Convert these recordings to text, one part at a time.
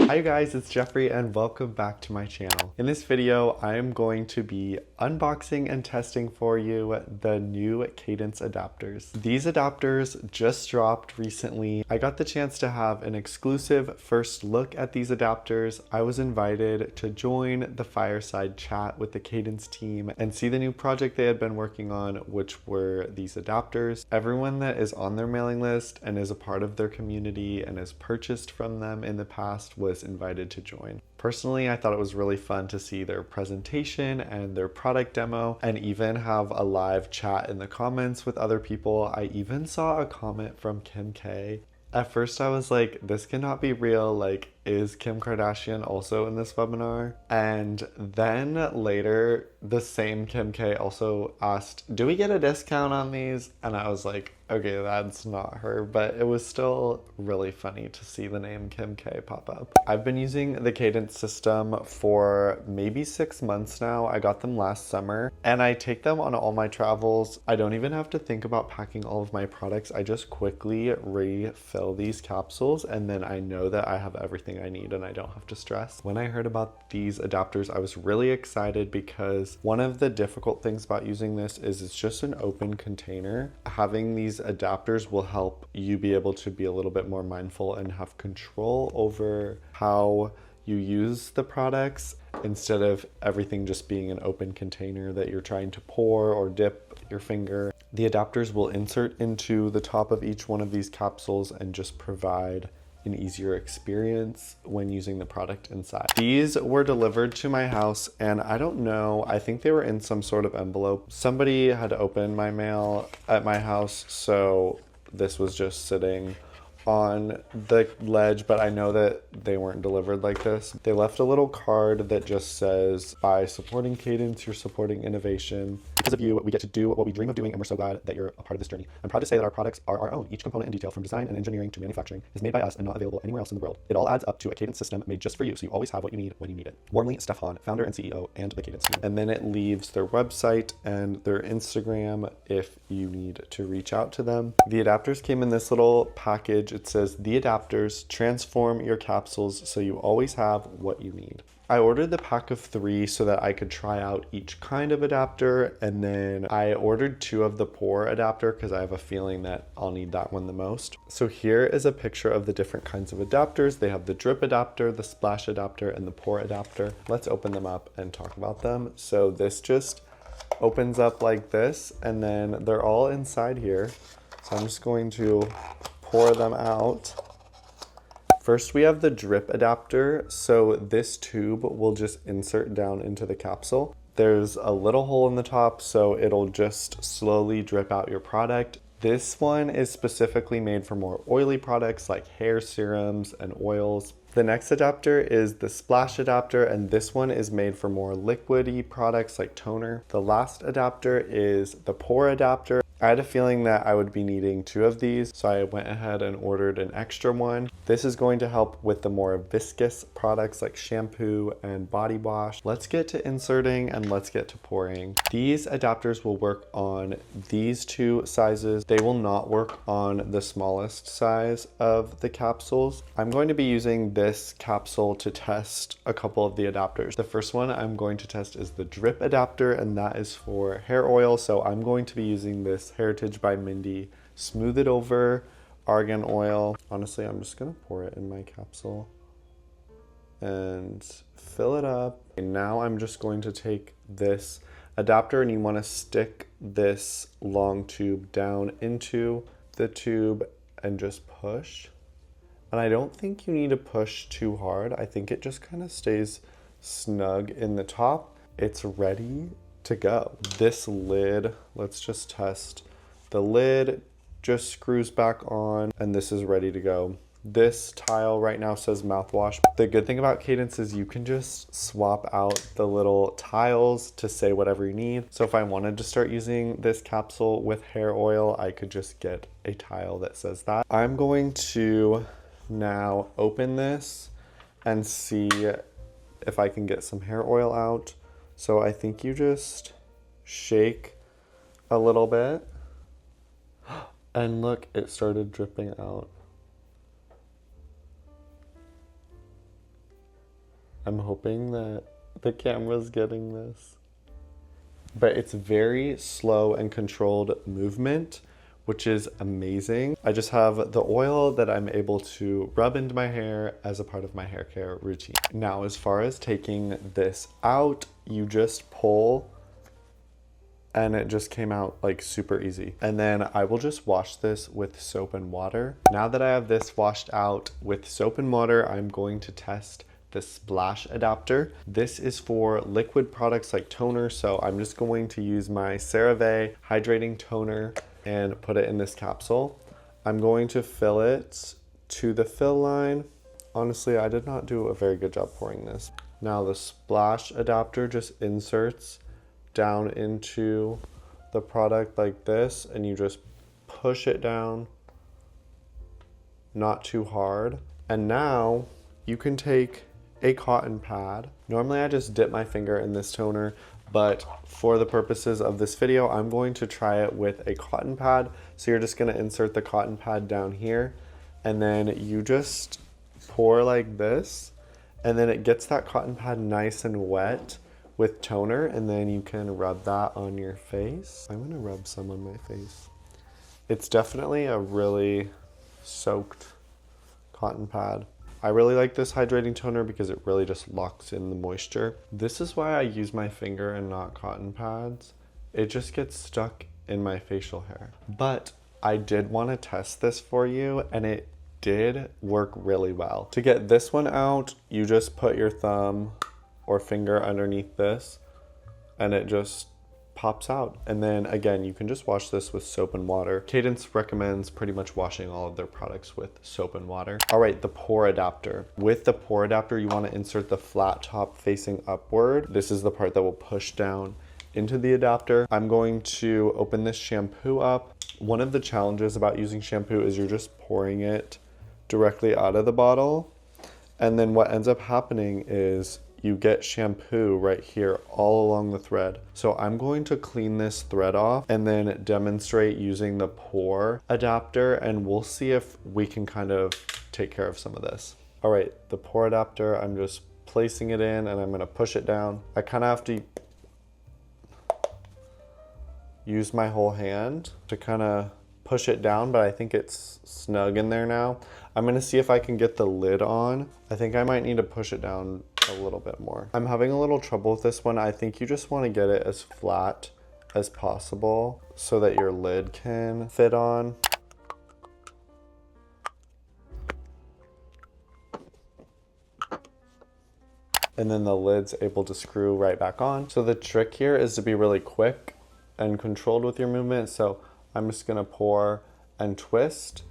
Hi guys, it's Jeffrey and welcome back to my channel. In this video, I am going to be unboxing and testing for you the new Cadence adapters. These adapters just dropped recently. I got the chance to have an exclusive first look at these adapters. I was invited to join the fireside chat with the Cadence team and see the new project they had been working on, which were these adapters. Everyone that is on their mailing list and is a part of their community and has purchased from them in the past was invited to join. Personally, I thought it was really fun to see their presentation and their product demo and even have a live chat in the comments with other people. I even saw a comment from Kim K. At first I was like, this cannot be real, like, is Kim Kardashian also in this webinar? And then later, the same Kim K also asked, do we get a discount on these? And I was like, okay, that's not her, but it was still really funny to see the name Kim K pop up. I've been using the Cadence system for maybe 6 months now. I got them last summer and I take them on all my travels. I don't even have to think about packing all of my products. I just quickly refill these capsules and then I know that I have everything I need and I don't have to stress. When I heard about these adapters, I was really excited because one of the difficult things about using this is it's just an open container. Having these adapters will help you be able to be a little bit more mindful and have control over how you use the products instead of everything just being an open container that you're trying to pour or dip your finger. The adapters will insert into the top of each one of these capsules and just provide an easier experience when using the product inside. These were delivered to my house and I don't know, I think they were in some sort of envelope. Somebody had opened my mail at my house, so this was just sitting on the ledge, but I know that they weren't delivered like this. They left a little card that just says, by supporting Cadence, you're supporting innovation. Because of you, we get to do what we dream of doing, and we're so glad that you're a part of this journey. I'm proud to say that our products are our own. Each component and detail, from design and engineering to manufacturing, is made by us and not available anywhere else in the world. It all adds up to a Cadence system made just for you, so you always have what you need when you need it. Warmly, Stefan, founder and CEO, and the Cadence team. And then it leaves their website and their Instagram if you need to reach out to them. The adapters came in this little package. It says, the adapters transform your capsules so you always have what you need. I ordered the pack of 3 so that I could try out each kind of adapter, and then I ordered 2 of the pour adapter because I have a feeling that I'll need that one the most. So here is a picture of the different kinds of adapters. They have the drip adapter, the splash adapter, and the pour adapter. Let's open them up and talk about them. So this just opens up like this, and then they're all inside here. So I'm just going to pour them out. First, we have the drip adapter. So this tube will just insert down into the capsule. There's a little hole in the top, so it'll just slowly drip out your product. This one is specifically made for more oily products like hair serums and oils. The next adapter is the splash adapter, and this one is made for more liquidy products like toner. The last adapter is the pour adapter. I had a feeling that I would be needing 2 of these, so I went ahead and ordered an extra one. This is going to help with the more viscous products like shampoo and body wash. Let's get to inserting and let's get to pouring. These adapters will work on these 2 sizes. They will not work on the smallest size of the capsules. I'm going to be using this capsule to test a couple of the adapters. The first one I'm going to test is the drip adapter, and that is for hair oil. So I'm going to be using this Heritage by Mindy Smooth It Over Argan Oil. Honestly, I'm just gonna pour it in my capsule and fill it up. And now I'm just going to take this adapter, and you want to stick this long tube down into the tube and just push. And I don't think you need to push too hard. I think it just kind of stays snug in the top. It's ready to go. This lid, let's just test. The lid just screws back on and this is ready to go. This tile right now says mouthwash. The good thing about Cadence is you can just swap out the little tiles to say whatever you need. So if I wanted to start using this capsule with hair oil, I could just get a tile that says that. I'm going to now open this and see if I can get some hair oil out. So I think you just shake a little bit and look, it started dripping out. I'm hoping that the camera's getting this. But it's very slow and controlled movement, which is amazing. I just have the oil that I'm able to rub into my hair as a part of my hair care routine. Now, as far as taking this out, you just pull and it just came out like super easy. And then I will just wash this with soap and water. Now that I have this washed out with soap and water, I'm going to test the splash adapter. This is for liquid products like toner, so I'm just going to use my CeraVe hydrating toner and put it in this capsule. I'm going to fill it to the fill line. Honestly, I did not do a very good job pouring this. Now the splash adapter just inserts down into the product like this, and you just push it down, not too hard. And now you can take a cotton pad. Normally I just dip my finger in this toner, but for the purposes of this video, I'm going to try it with a cotton pad. So you're just gonna insert the cotton pad down here, and then you just pour like this, and then it gets that cotton pad nice and wet with toner, and then you can rub that on your face. I'm gonna rub some on my face. It's definitely a really soaked cotton pad. I really like this hydrating toner because it really just locks in the moisture. This is why I use my finger and not cotton pads. It just gets stuck in my facial hair. But I did want to test this for you, and it did work really well. To get this one out, you just put your thumb or finger underneath this and it just pops out. And then again, you can just wash this with soap and water. Cadence recommends pretty much washing all of their products with soap and water. All right, the pour adapter. With the pour adapter, you want to insert the flat top facing upward. This is the part that will push down into the adapter. I'm going to open this shampoo up. One of the challenges about using shampoo is you're just pouring it directly out of the bottle. And then what ends up happening is you get shampoo right here all along the thread. So I'm going to clean this thread off and then demonstrate using the pour adapter, and we'll see if we can kind of take care of some of this. All right, the pour adapter, I'm just placing it in and I'm gonna push it down. I kind of have to use my whole hand to kind of push it down, but I think it's snug in there now. I'm gonna see if I can get the lid on. I think I might need to push it down a little bit more. I'm having a little trouble with this one. I think you just want to get it as flat as possible so that your lid can fit on. And then the lid's able to screw right back on. So the trick here is to be really quick and controlled with your movement. So I'm just gonna pour and twist.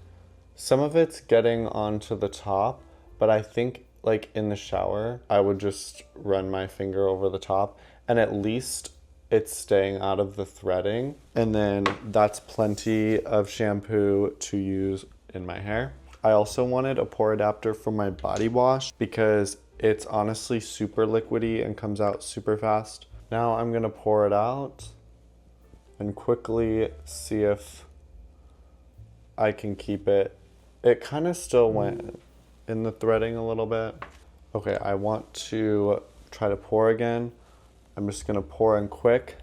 Some of it's getting onto the top, but I think like in the shower, I would just run my finger over the top and at least it's staying out of the threading. And then that's plenty of shampoo to use in my hair. I also wanted a pour adapter for my body wash because it's honestly super liquidy and comes out super fast. Now I'm gonna pour it out and quickly see if I can keep it. It kind of still went in the threading a little bit. Okay, I want to try to pour again. I'm just gonna pour in quick.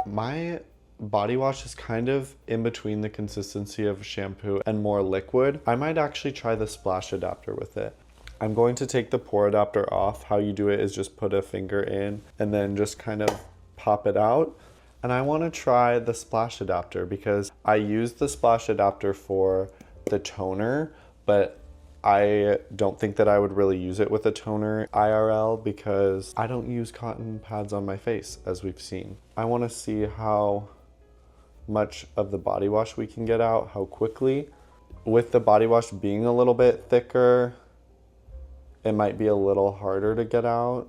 My body wash is kind of in between the consistency of shampoo and more liquid. I might actually try the splash adapter with it. I'm going to take the pour adapter off. How you do it is just put a finger in and then just kind of pop it out. And I want to try the splash adapter because I used the splash adapter for the toner, but I don't think that I would really use it with a toner IRL because I don't use cotton pads on my face, as we've seen. I want to see how much of the body wash we can get out, how quickly. With the body wash being a little bit thicker, it might be a little harder to get out.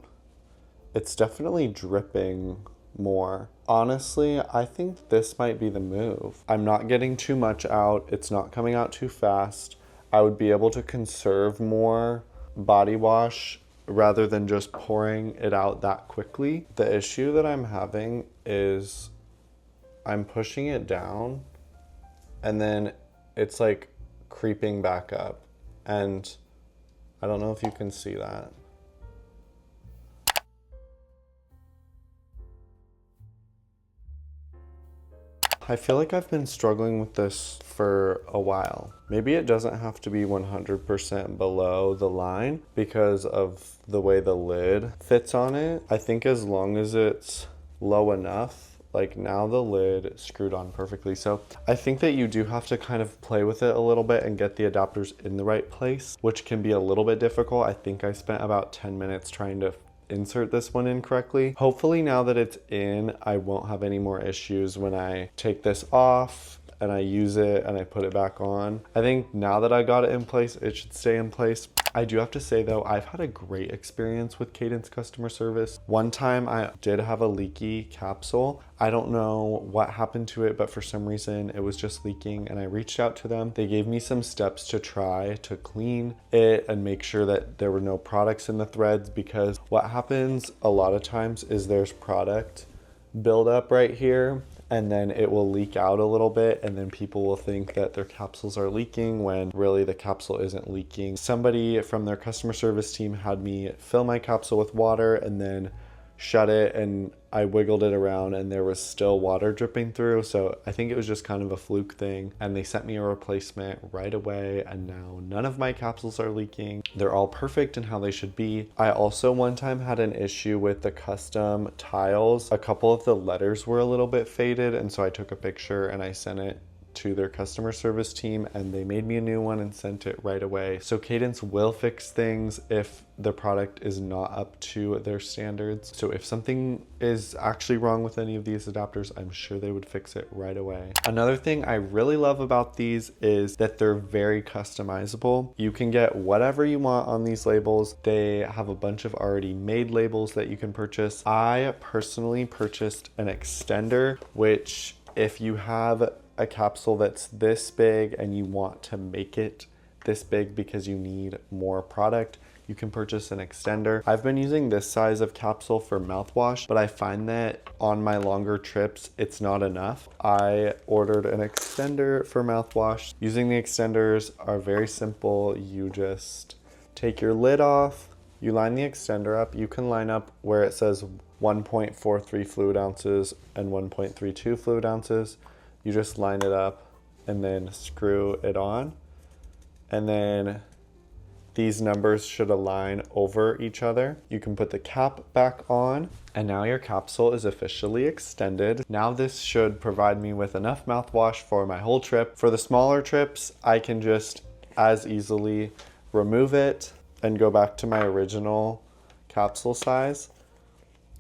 It's definitely dripping more. Honestly, I think this might be the move. I'm not getting too much out. It's not coming out too fast. I would be able to conserve more body wash rather than just pouring it out that quickly. The issue that I'm having is I'm pushing it down and then it's like creeping back up. And I don't know if you can see that. I feel like I've been struggling with this for a while. Maybe it doesn't have to be 100% below the line because of the way the lid fits on it. I think as long as it's low enough, like now the lid screwed on perfectly. So I think that you do have to kind of play with it a little bit and get the adapters in the right place, which can be a little bit difficult. I think I spent about 10 minutes trying to insert this one in correctly. Hopefully now that it's in, I won't have any more issues when I take this off and I use it and I put it back on. I think now that I got it in place, it should stay in place. I do have to say though, I've had a great experience with Cadence customer service. One time I did have a leaky capsule. I don't know what happened to it, but for some reason it was just leaking and I reached out to them. They gave me some steps to try to clean it and make sure that there were no products in the threads, because what happens a lot of times is there's product buildup right here, and then it will leak out a little bit, and then people will think that their capsules are leaking when really the capsule isn't leaking. Somebody from their customer service team had me fill my capsule with water and then shut it, and I wiggled it around and there was still water dripping through. So I think it was just kind of a fluke thing, and they sent me a replacement right away, and now none of my capsules are leaking. They're all perfect in how they should be. I also one time had an issue with the custom tiles. A couple of the letters were a little bit faded, and so I took a picture and I sent it to their customer service team, and they made me a new one and sent it right away. So Cadence will fix things if the product is not up to their standards. So if something is actually wrong with any of these adapters, I'm sure they would fix it right away. Another thing I really love about these is that they're very customizable. You can get whatever you want on these labels. They have a bunch of already made labels that you can purchase. I personally purchased an extender, which if you have a capsule that's this big and you want to make it this big because you need more product, you can purchase an extender. I've been using this size of capsule for mouthwash, but I find that on my longer trips, it's not enough. I ordered an extender for mouthwash. Using the extenders are very simple. You just take your lid off, you line the extender up. You can line up where it says 1.43 fluid ounces and 1.32 fluid ounces. You just line it up and then screw it on. And then these numbers should align over each other. You can put the cap back on, and now your capsule is officially extended. Now this should provide me with enough mouthwash for my whole trip. For the smaller trips, I can just as easily remove it and go back to my original capsule size.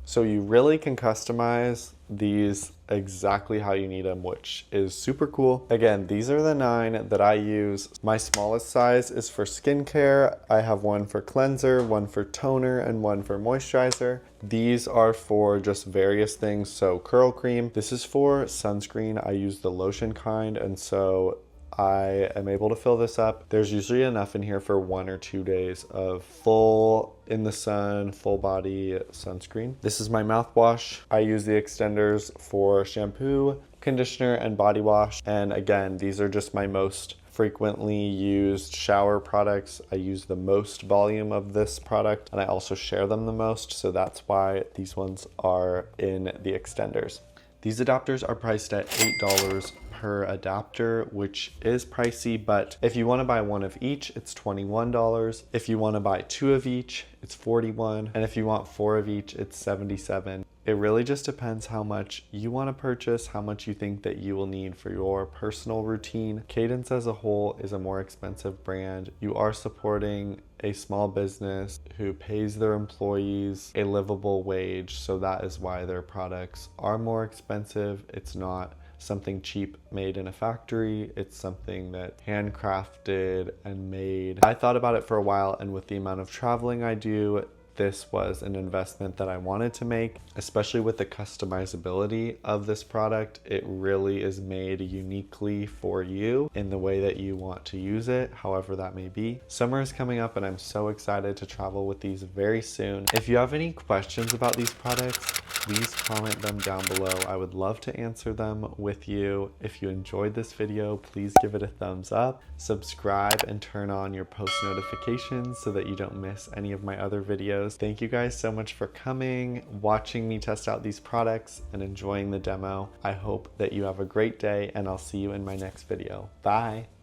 So you really can customize these exactly how you need them, which is super cool. Again, these are the 9 that I use. My smallest size is for skincare. I have one for cleanser, one for toner, and one for moisturizer. These are for just various things. So curl cream. This is for sunscreen. I use the lotion kind, and so I am able to fill this up. There's usually enough in here for 1 or 2 days of full in the sun, full body sunscreen. This is my mouthwash. I use the extenders for shampoo, conditioner, and body wash. And again, these are just my most frequently used shower products. I use the most volume of this product, and I also share them the most. So that's why these ones are in the extenders. These adapters are priced at $8 per adapter, which is pricey, but if you want to buy one of each, it's $21. If you want to buy 2 of each, it's $41. And if you want 4 of each, it's $77. It really just depends how much you want to purchase, how much you think that you will need for your personal routine. Cadence as a whole is a more expensive brand. You are supporting a small business who pays their employees a livable wage, so that is why their products are more expensive. It's not something cheap made in a factory. It's something that handcrafted and made. I thought about it for a while, and with the amount of traveling I do, this was an investment that I wanted to make, especially with the customizability of this product. It really is made uniquely for you in the way that you want to use it, however that may be. Summer is coming up and I'm so excited to travel with these very soon. If you have any questions about these products, please comment them down below. I would love to answer them with you. If you enjoyed this video, please give it a thumbs up, subscribe, and turn on your post notifications so that you don't miss any of my other videos. Thank you guys so much for coming, watching me test out these products, and enjoying the demo. I hope that you have a great day, and I'll see you in my next video. Bye.